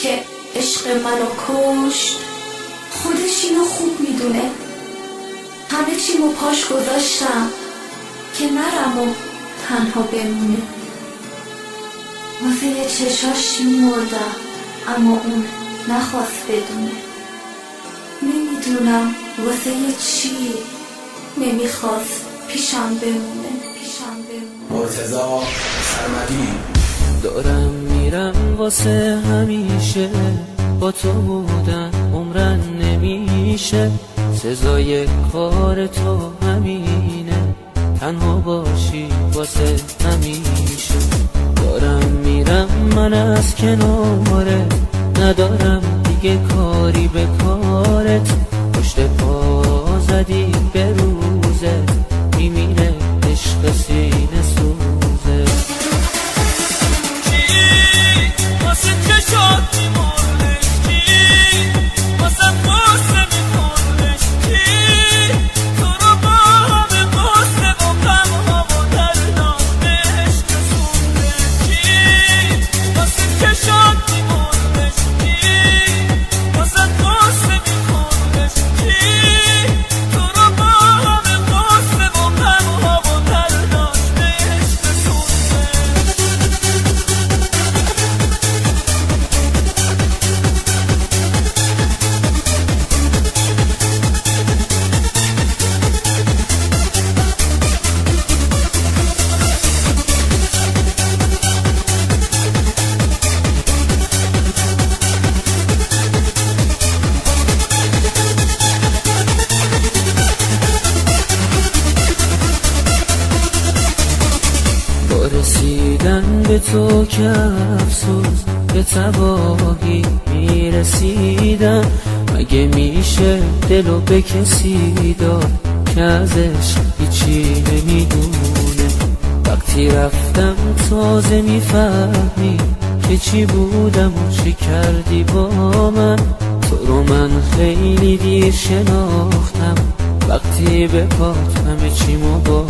که عشق منو کشت خودش اینو خوب میدونه. همه چیمو پاش گذاشتم که نرم و تنها بمونه. واسه چشاش میمردم اما اون نخواست بدونه. نمیدونم واسه چی نمیخواست پیشم بمونه. مرتضی سرمدی. دارم میرم واسه همیشه، با تو بودن عمرن نمیشه. سزای کار تو همینه، تنها باشی واسه همیشه. دارم میرم من از کناره، ندارم دیگه کاری به کارت. پشت پا زدی به روزه، میمیره عشق سینه سوزه. چی واسه چشات میمردش، چی واسه قصه میخوردش، چی تو رو با همه قصه و غمها و دردات به عشق سونده. چی واسه چشات میمردش، چی واسه قصه میخوردش، چی تو رو با همه قصه و غمها و دردات به عشق سونده. رسیدن به تو که افسوس به تباهی میرسیدم. مگه میشه دلو به کسی داد که ازش هیچی نمیدونه؟ وقتی رفتم تازه میفهمی که چی بودم و چی کردی با من. تو رو من خیلی دیر شناختم، وقتی به پات همه چیمو با